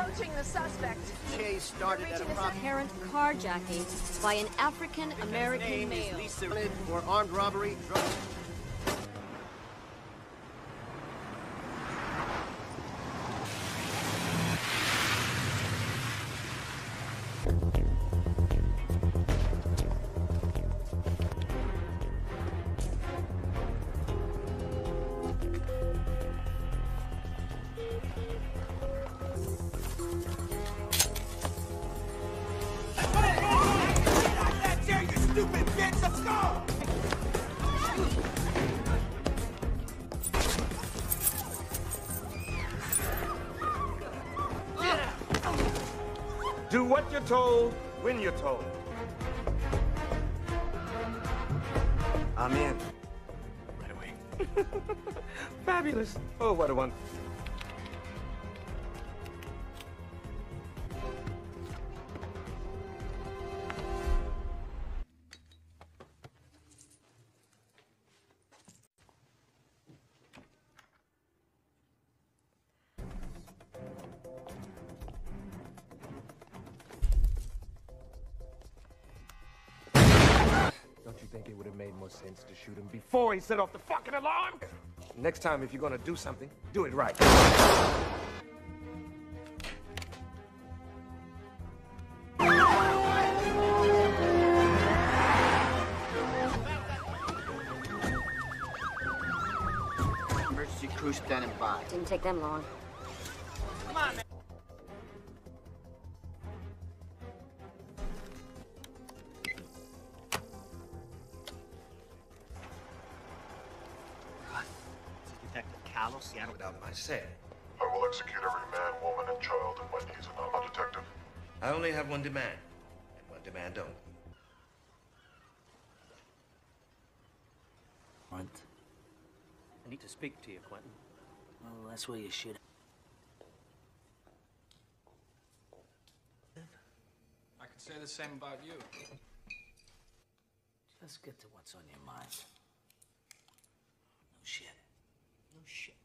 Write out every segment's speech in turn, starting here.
approaching the suspect. Chase started at apparent carjacking by an African American male. For armed robbery, drug. Do what you're told, when you're told. I'm in. Right away. Fabulous. Oh, what a one. Don't you think it would have made more sense to shoot him before he set off the fucking alarm? Next time, if you're gonna do something, do it right. Emergency crew standing by. Didn't take them long. Come on, man. Without my say. I will execute every man, woman, and child in my needs and I'm a detective. I only have one demand, and one demand only. I need to speak to you, Quentin. Well, that's where you should. I could say the same about you. Just get to what's on your mind. No shit. No shit.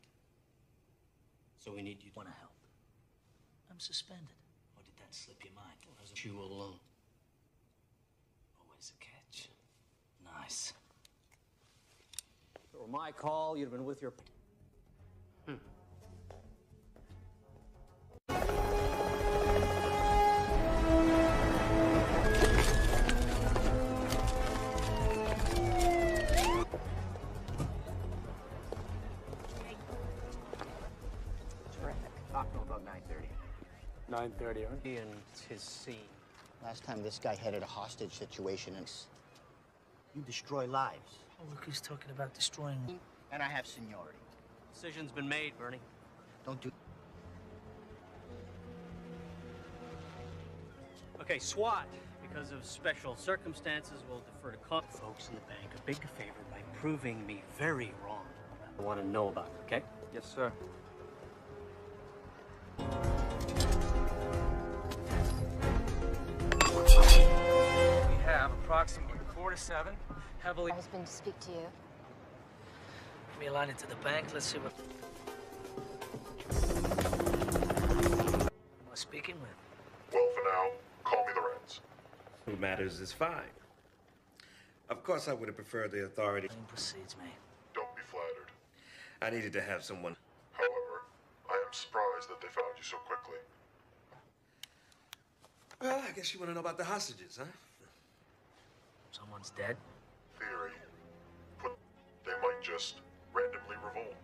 So we need you to want to help. I'm suspended. Or did that slip your mind? Or was it you all alone? Always a catch. Nice. If it were my call, you'd have been with your... Talk to him about 9:30. 9:30, huh? And his scene. Last time this guy headed a hostage situation and you destroy lives. Oh, look who's talking about destroying... And I have seniority. Decision's been made, Bernie. Don't do... Okay, SWAT. Because of special circumstances, we'll defer to folks in the bank a big favor by proving me very wrong. I want to know about it, okay? Yes, sir. We have approximately 4 to 7 heavily... My husband to speak to you. Give me a line into the bank. Let's see what... Who am I speaking with? Well, for now, call me the Reds. What matters is fine. Of course, I would have preferred the authority. Same proceeds, mate. Don't be flattered. I needed to have someone. However, I am surprised that they found you so quickly. Well, I guess you want to know about the hostages, huh? Someone's dead? Theory. They might just randomly revolt.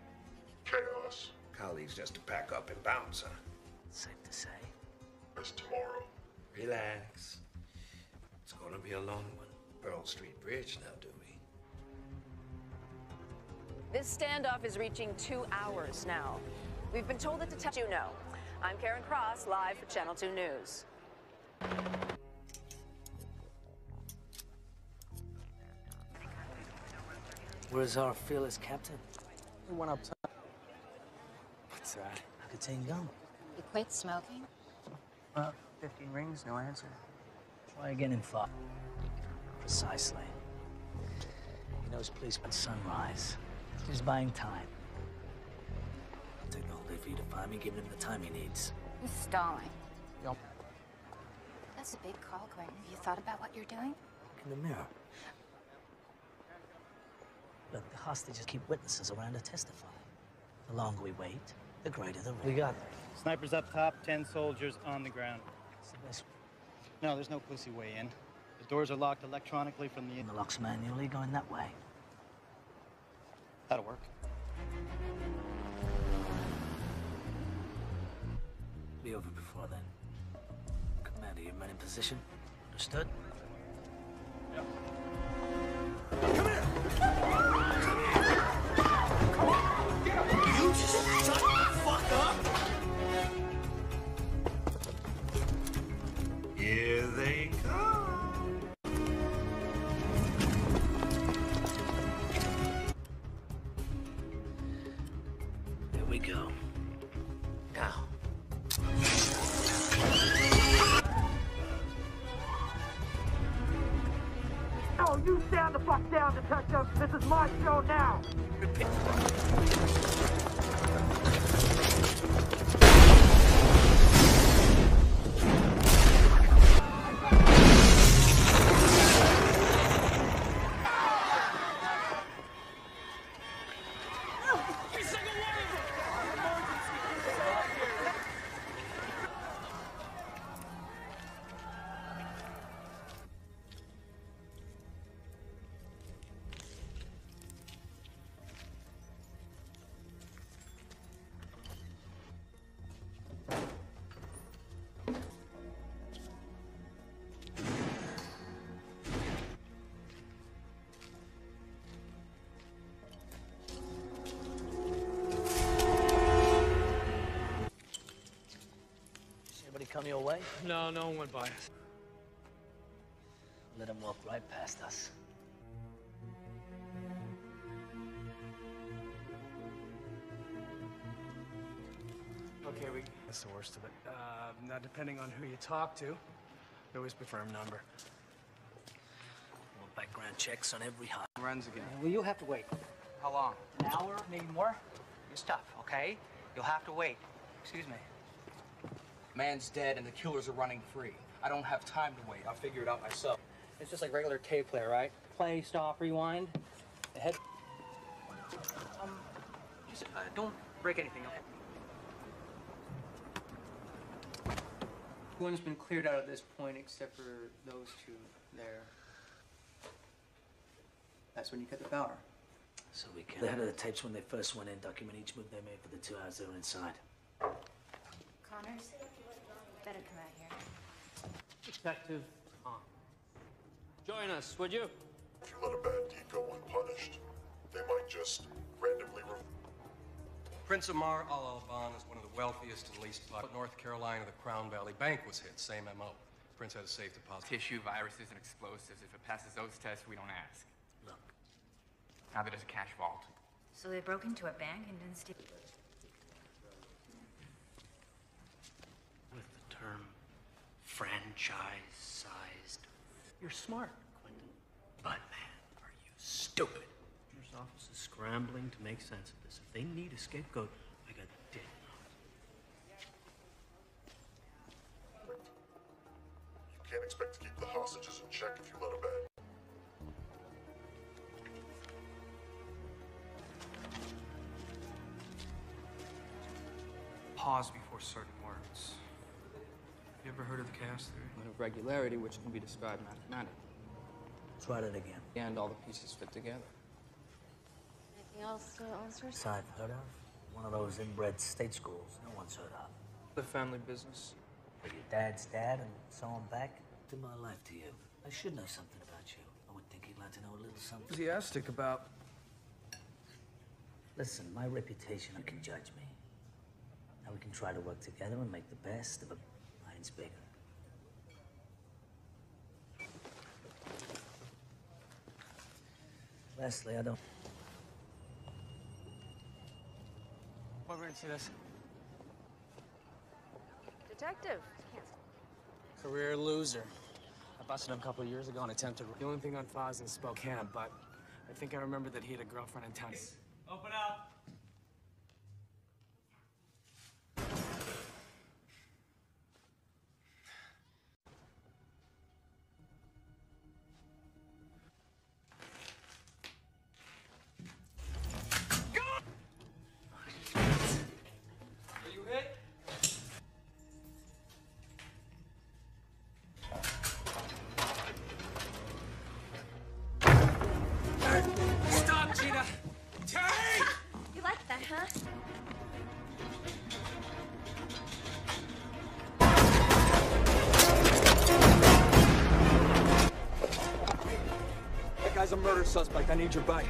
Chaos Colleagues just to pack up and bounce, huh? Safe to say. is tomorrow. Relax. It's gonna be a long one. Pearl Street Bridge now, do we? This standoff is reaching 2 hours now. We've been told that to tell you know. I'm Karen Cross, live for Channel 2 News. Where's our fearless captain? We went up top. That's all right. I could take gum. You quit smoking? 15 rings, no answer. Try again in 5. Precisely. He knows policeman sunrise. He's buying time. It'll take the whole day for you to find me, giving him the time he needs. He's stalling. Yep. That's a big call, Quentin. Have you thought about what you're doing? In the mirror. Look, the hostages keep witnesses around to testify. The longer we wait, the greater the risk. We got them. Snipers up top, 10 soldiers on the ground. It's the best. No, there's no pussy way in. The doors are locked electronically from the... And the lock's manually going that way. That'll work. Be over before then. Commander, your men in position. Understood? Yep. Come here! Come on! Get him! You just shut the fuck up! Here they come. Here we go. Now. Oh, you stand the fuck down, detective. This is my show now. Come your way? No, no one went by us. Let him walk right past us. Okay, that's the worst of it. Now, depending on who you talk to, we always prefer a number. More background checks on every hot. Runs again. Well, you'll have to wait. How long? An hour, maybe more. It's tough, okay? You'll have to wait. Excuse me. Man's dead and the killers are running free. I don't have time to wait. I'll figure it out myself. It's just like regular tape player, right? Play, stop, rewind. The head. Just don't break anything, okay? One's been cleared out at this point except for those two there. That's when you cut the power. So we can. The head of the tapes when they first went in, document each move they made for the 2 hours they were inside. Connors, better come out here. Detective Tom. Join us, would you? If you let a bad deed go unpunished, they might just randomly Prince Amar Al-Alban is one of the wealthiest and least populous. North Carolina, the Crown Valley Bank was hit. Same MO. Prince had a safe deposit. Tissue, viruses, and explosives. If it passes those tests, we don't ask. Look. Now that it's a cash vault. So they broke into a bank and didn't steal. With the term franchise-sized. You're smart, Quentin. But, man, are you stupid. Your office is scrambling to make sense of this. If they need a scapegoat, I got dead. You can't expect to keep the hostages in check if you let a bad. Pause before certain words. You ever heard of the chaos theory? Of regularity, which can be described mathematically. Try it again. And all the pieces fit together. Anything else answers? I've heard of. One of those inbred state schools no one's heard of. The family business. But your dad's dad and so on back. To my life to you. I should know something about you. I would think he'd like to know a little something. Enthusiastic about. Listen, my reputation, you can judge me. Now we can try to work together and make the best of a mine's bigger. Leslie, I don't... Why we're gonna see this? Detective. Career loser. I busted him a couple of years ago and attempted. The only thing on file is in Spokane, but I think I remember that he had a girlfriend in town. Open up. a murder suspect. I need your body.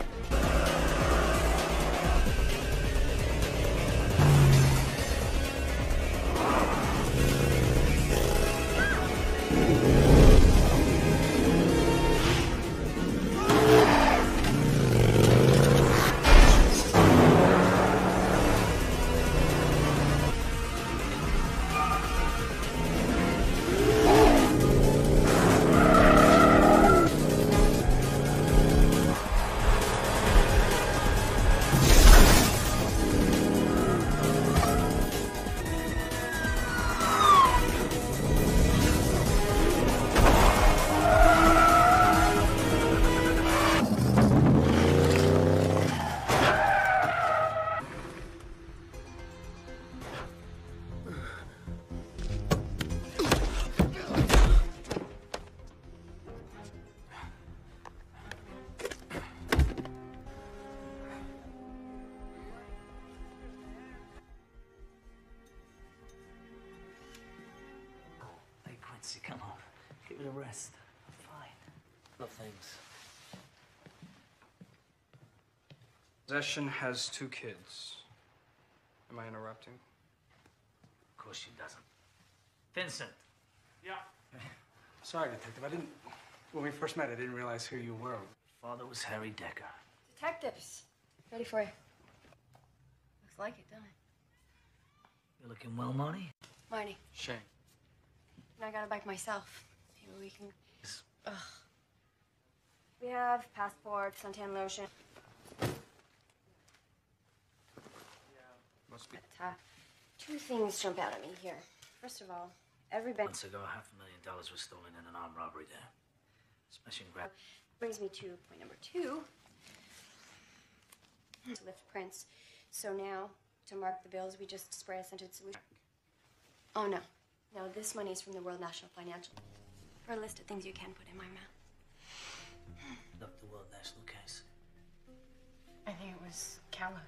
Come on, give it a rest. I'm fine. No thanks. Possession has 2 kids. Am I interrupting? Of course she doesn't. Vincent. Yeah. Sorry, Detective. When we first met, I didn't realize who you were. Father was Harry Decker. Detectives. Ready for you. Looks like it, doesn't it? You're looking well, Marty. Marty. Shane. I got it back myself. Maybe we can... Ugh. We have passports, suntan lotion. Must be. But, 2 things jump out at me here. First of all, every bank... Months ago, $500,000 was stolen in an armed robbery there. Smash and grab. Brings me to point number 2. To lift prints. So now, to mark the bills, we just spray a scented solution. Oh, no. No, this money's from the World National Financial. For a list of things you can put in my mouth. Up the World National case. I think it was Callow.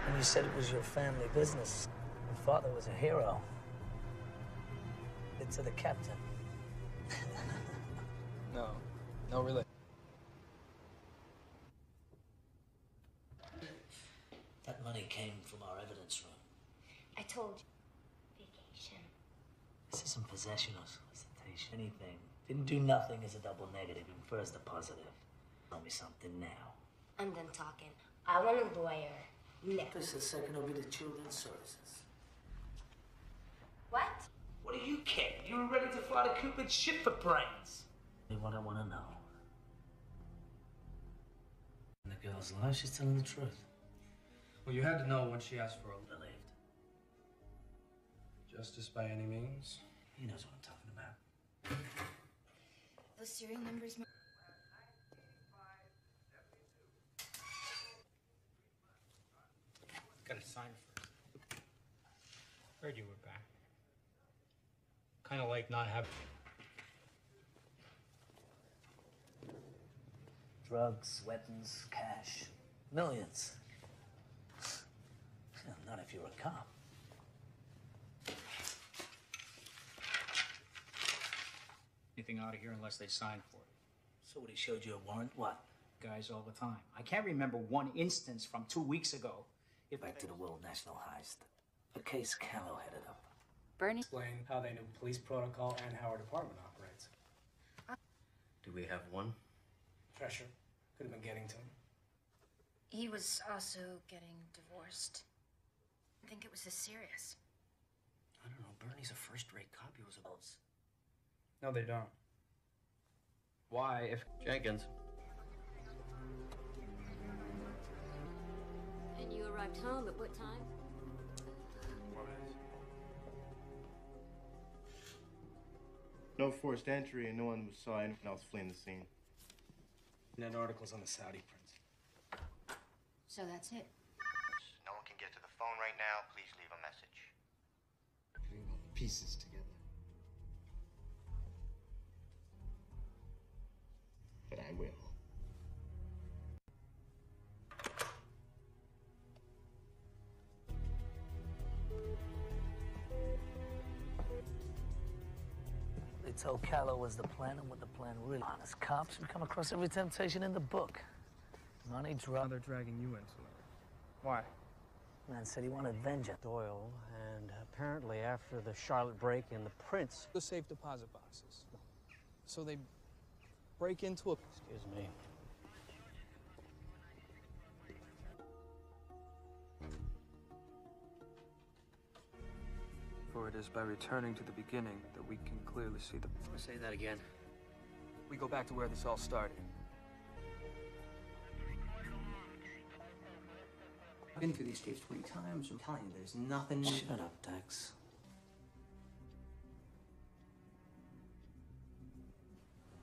And you said it was your family business. Your father was a hero. It's to the captain. No, really. That money came from our evidence room. I told you. Vacation. This isn't possession or solicitation. Anything. Didn't do nothing is a double negative. Infers the positive. Tell me something now. I'm done talking. I want a lawyer. No. Just a second, will be the children's services. What? What do you care? You were ready to fly to Cupid's ship for brains. What I want to know. And the girl's alive, she's telling the truth. Well, you had to know when she asked for a Believed. justice by any means. He knows what I'm talking about. Those serial numbers... Gotta sign first. Heard you were back. Kind of like not having... Drugs, weapons, cash. Millions. Well, not if you're a cop. anything out of here unless they sign for it. So what, he showed you a warrant? What? Guys all the time. I can't remember one instance from 2 weeks ago. Back to the World National heist. A case Callow headed up. Bernie? Explain how they knew police protocol and how our department operates. Do we have one? Pressure. Could have been getting to him. He was also getting divorced. I think it was this serious. I don't know. Bernie's a first-rate cop. He was a... No, they don't. Why, if... Jenkins. And you arrived home at what time? No forced entry, and no one saw anyone else fleeing the scene. Net articles on the Saudi prince. So that's it. No one can get to the phone right now. Please leave a message. Putting all the pieces together. But I will. told Callow was the plan and what the plan really. Honest cops, we come across every temptation in the book. Money, Now they're dragging you into it. Why? Man said he wanted vengeance. Doyle, and apparently after the Charlotte break-in, the Prince... The safe deposit boxes. So they break into a... Excuse me. For it is by returning to the beginning that we can clearly see the... Say that again. We go back to where this all started. I've been through these tapes 20 times. I'm telling you, there's nothing... Shut up, Dex.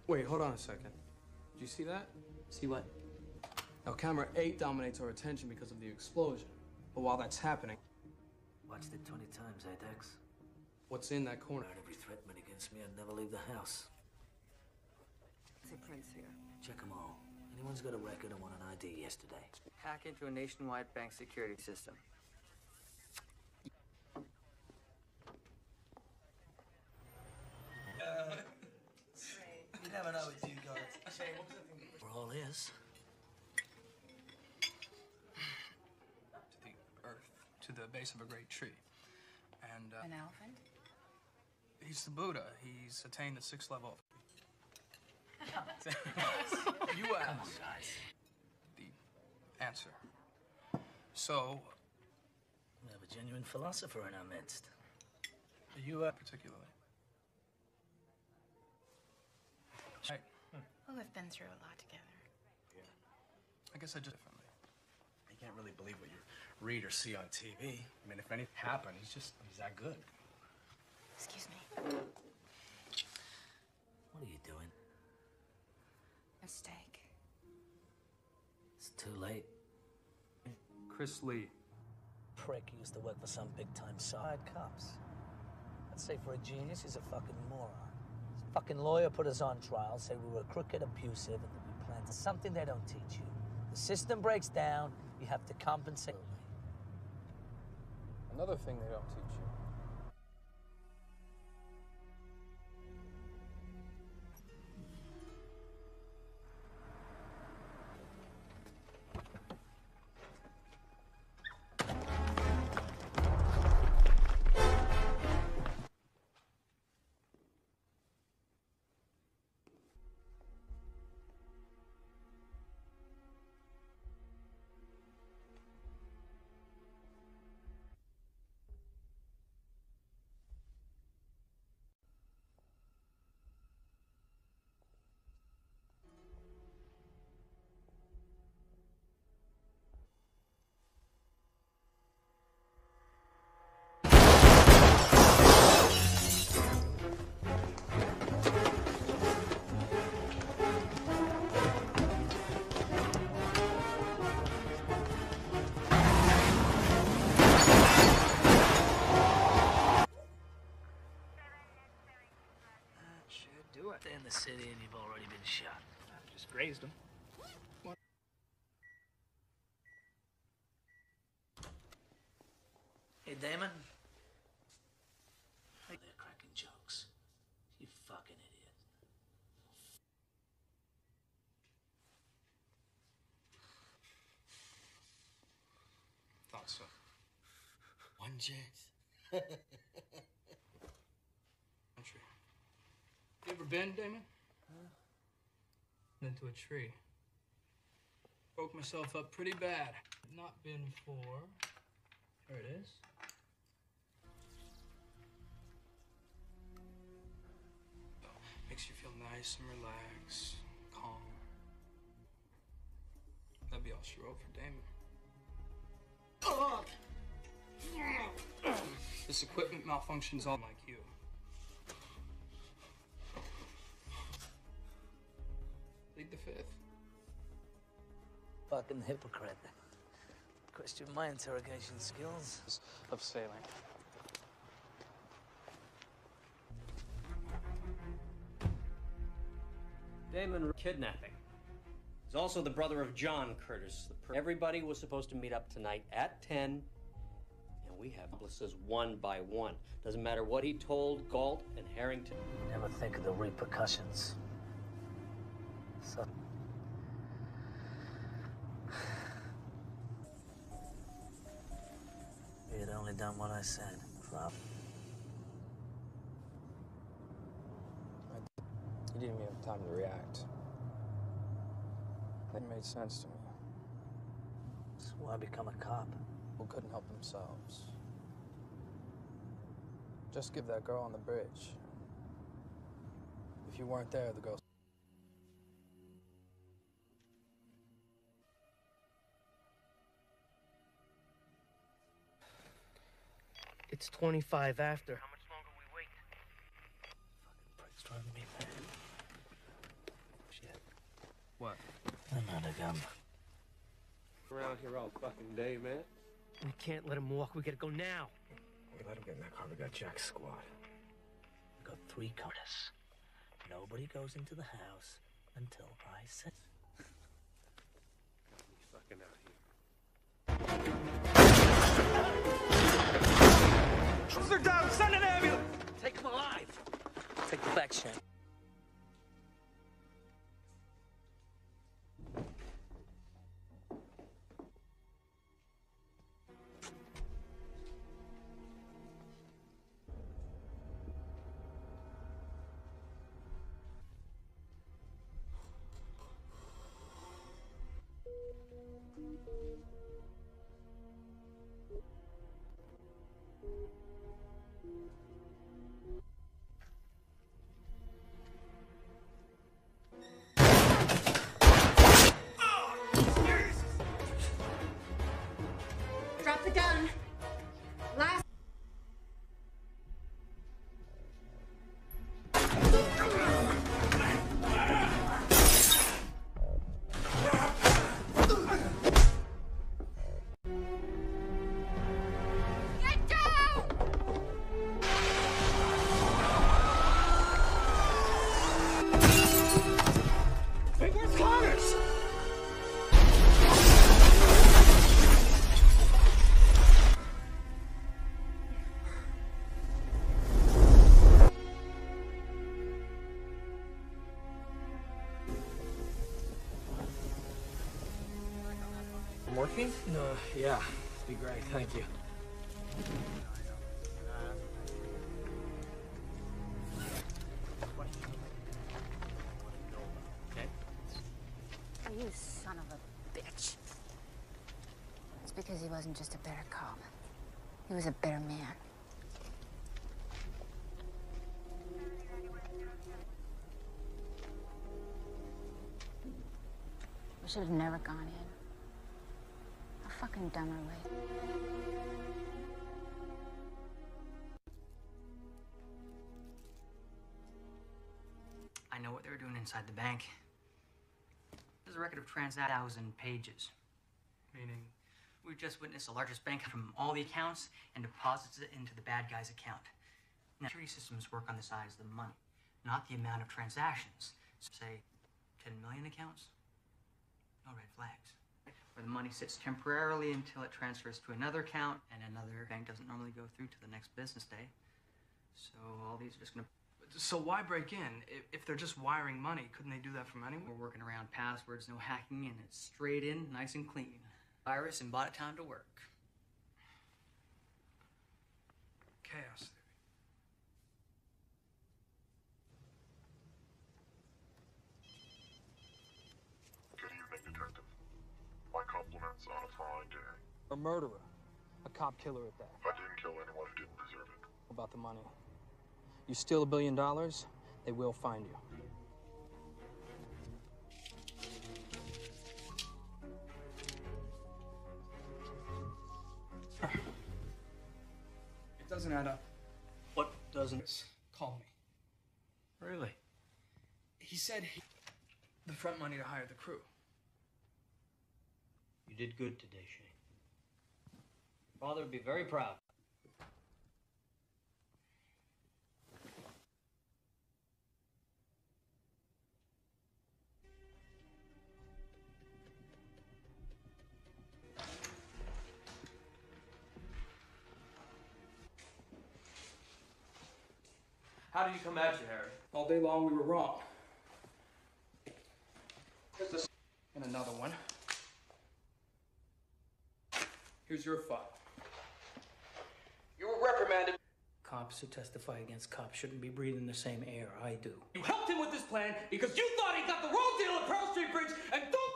Wait, hold on a second. Did you see that? See what? Now, camera 8 dominates our attention because of the explosion. But while that's happening... Watched it 20 times, eh, Dex? What's in that corner? Every threat made against me, I'd never leave the house. Say Prince here. Check them all. Anyone's got a record and won an ID yesterday. Hack into a nationwide bank security system. You never know with you guys. We're all ears. To the earth, to the base of a great tree. And, An elephant? He's the Buddha. He's attained the 6th level. You asked. The answer. So... We have a genuine philosopher in our midst. You, particularly. Right. Well, we've been through a lot together. Yeah. I guess I just differently. You can't really believe what you read or see on TV. I mean, if anything happened, he's that good. Excuse me. What are you doing? A steak. It's too late. Chris Lee. Prick used to work for some big-time side cops. I'd say for a genius, he's a fucking moron. His fucking lawyer put us on trial, said we were crooked, abusive, and that we planned something they don't teach you. The system breaks down, you have to compensate. Another thing they don't teach you. Stay in the city and you've already been shot. Just grazed him. Hey, Damon. They're cracking jokes. You fucking idiot. Thought so. One chance. Country. You ever been, Damon? Into a tree. Broke myself up pretty bad. Not been for... There it is. Makes you feel nice and relaxed, calm. That'd be all she wrote for Damon. This equipment malfunctions all like you. Plead the 5th. Fucking hypocrite. Question my interrogation skills. Of sailing. Damon kidnapping. He's also the brother of John Curtis. Everybody was supposed to meet up tonight at 10, and we have accomplices one by one. Doesn't matter what he told Galt and Harrington. Never think of the repercussions. So... He had only done what I said. Drop. You didn't even have time to react. It made sense to me. That's why I become a cop. Who couldn't help themselves. Just give that girl on the bridge. If you weren't there, the girl... It's 25 after. How much longer we wait? Fucking prick's driving me mad. Shit. What? I'm out of gum. Around here all fucking day, man. We can't let him walk. We gotta go now. We let him get in that car. We got Jack's squad. We got 3 cars. Nobody goes into the house until I say. He's fucking out here. They're down! Send an ambulance! Take him alive! Take the back, Shane. Drop the gun. Last. Get down! Hey, where's Connors? Morphine? No, yeah. Be great, thank you. You son of a bitch. It's because he wasn't just a better cop. He was a better man. We should have never gone in. How fucking dumb are we? I know what they were doing inside the bank. There's a record of 1,000 pages. Meaning? We've just witnessed the largest bank from all the accounts and deposits it into the bad guy's account. Now, security systems work on the size of the money, not the amount of transactions. So say, 10 million accounts? No red flags. Where the money sits temporarily until it transfers to another account, and another bank doesn't normally go through to the next business day. So all these are just gonna... So why break in? If they're just wiring money, couldn't they do that from anywhere? We're working around passwords, no hacking, and it's straight in, nice and clean. Virus and bought it time to work. Chaos theory. Good evening, Detective. My compliments on a fine day. A murderer. A cop killer at that. I didn't kill anyone who didn't deserve it. About the money. You steal $1 billion, they will find you. It doesn't add up. What doesn't? Call me. Really? He said the front money to hire the crew. You did good today, Shane. Your father would be very proud. How did he come at you, Harry? All day long we were wrong. Here's this and another one. Here's your file. You were reprimanded. Cops who testify against cops shouldn't be breathing the same air I do. You helped him with this plan because you thought he got the wrong deal at Pearl Street Bridge and don't.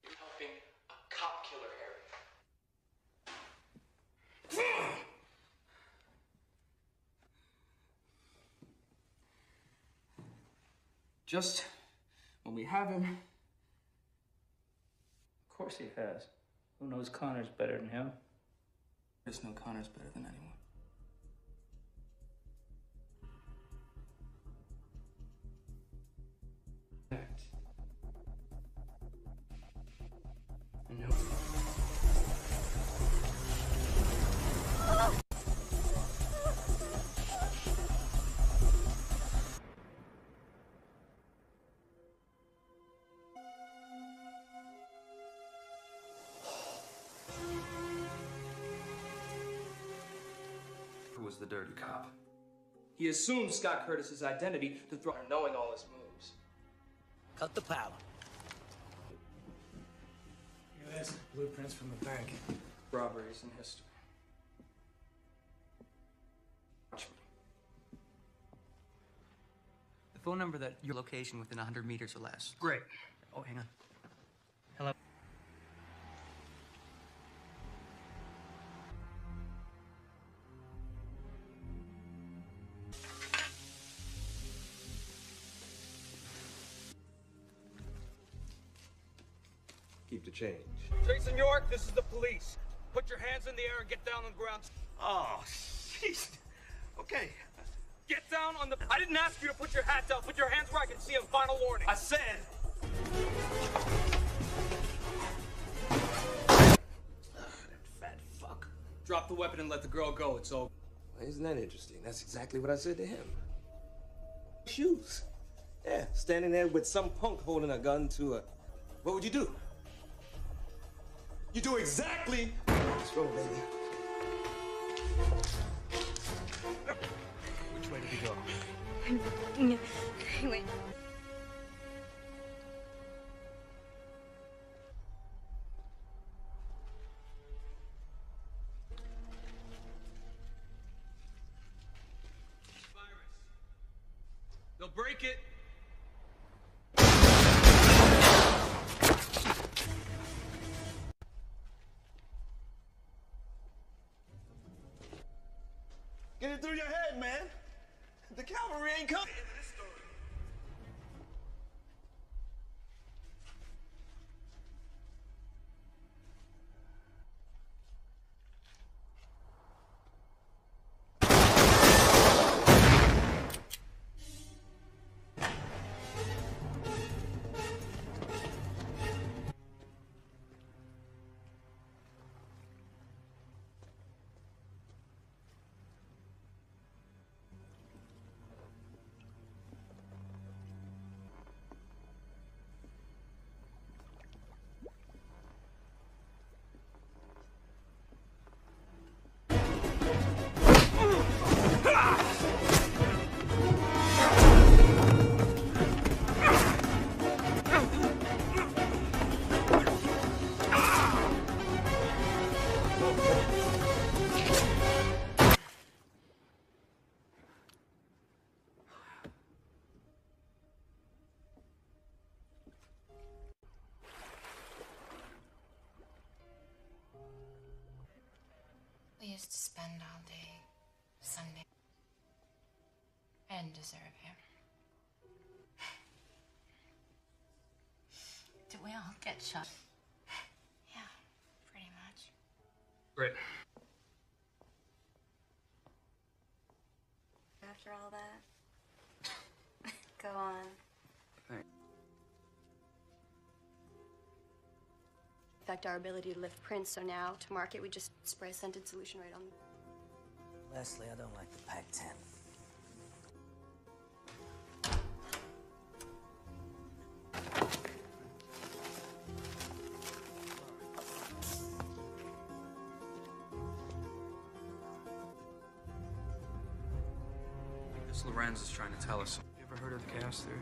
You're helping a cop killer, Harry. Just when we have him. Of course he has. Who knows Connor's better than him? There's no Connor's better than anyone. No. Who was the dirty cop? He assumed Scott Curtis's identity to throw knowing all his moves. Cut the power. Here, there's blueprints from the bank. Robberies in history. Watch me. The phone number that your location within 100 meters or less. Great. Oh, hang on. Hello? Keep the change. Jason York, this is the police. Put your hands in the air and get down on the ground. Oh, jeez. Okay. Get down on the... I didn't ask you to put your hat down. Put your hands where I can see them. Final warning. I said... Fat fuck. Drop the weapon and let the girl go. It's over. Well, isn't that interesting? That's exactly what I said to him. Shoes. Yeah, standing there with some punk holding a gun to a... What would you do? You do exactly... Let's roll, baby. Which way did he go? Wait. They'll break it. Get it through your head, man. The cavalry ain't coming. We used to spend all day Sunday. I didn't deserve him. Did we all get shot? Yeah, pretty much. Great. After all that, go on. Thanks. Affect our ability to lift prints, so now to market we just spray a scented solution right on. Leslie, I don't like the Pac-10. This Lorenz is trying to tell us. You ever heard of the chaos theory?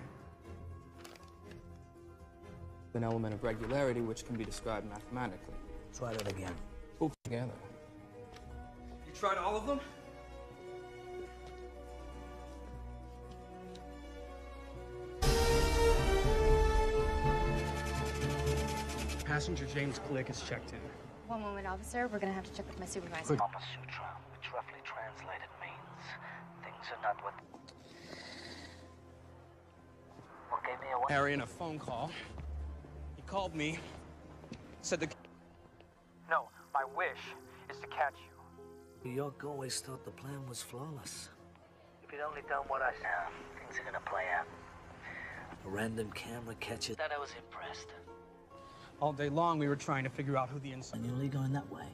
An element of regularity which can be described mathematically. Try that again. Pull together. You tried all of them? Passenger James Glick is checked in. One moment, officer. We're gonna have to check with my supervisor. Kama Sutra, which roughly translated means things are not what gave me away. Harry in a phone call. He called me, said the... No, my wish is to catch you. New York always thought the plan was flawless. If you'd only done what I said, things are gonna play out. A random camera catches that I was impressed. All day long, we were trying to figure out who the inside. And you're only going that way.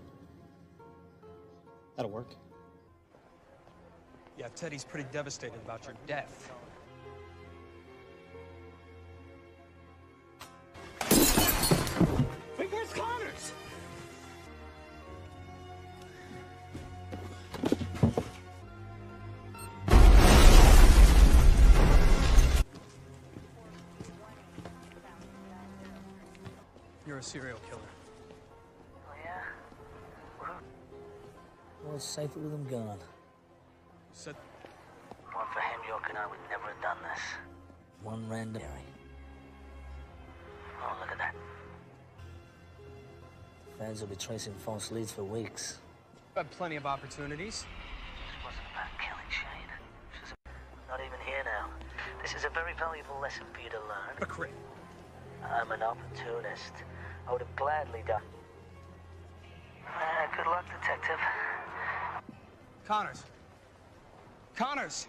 That'll work. Yeah, Teddy's pretty devastated about your death. Wait, where's Connors? You're a serial killer. Oh, yeah? Well, it's safer with him gone. Said... One for him, York and I would never have done this. One random... Oh, look at that. Fans will be tracing false leads for weeks. I've had plenty of opportunities. This wasn't about killing Shane. Not even here now. This is a very valuable lesson for you to learn. A crit. I'm an opportunist. I would have gladly done. Good luck, detective. Connors. Connors!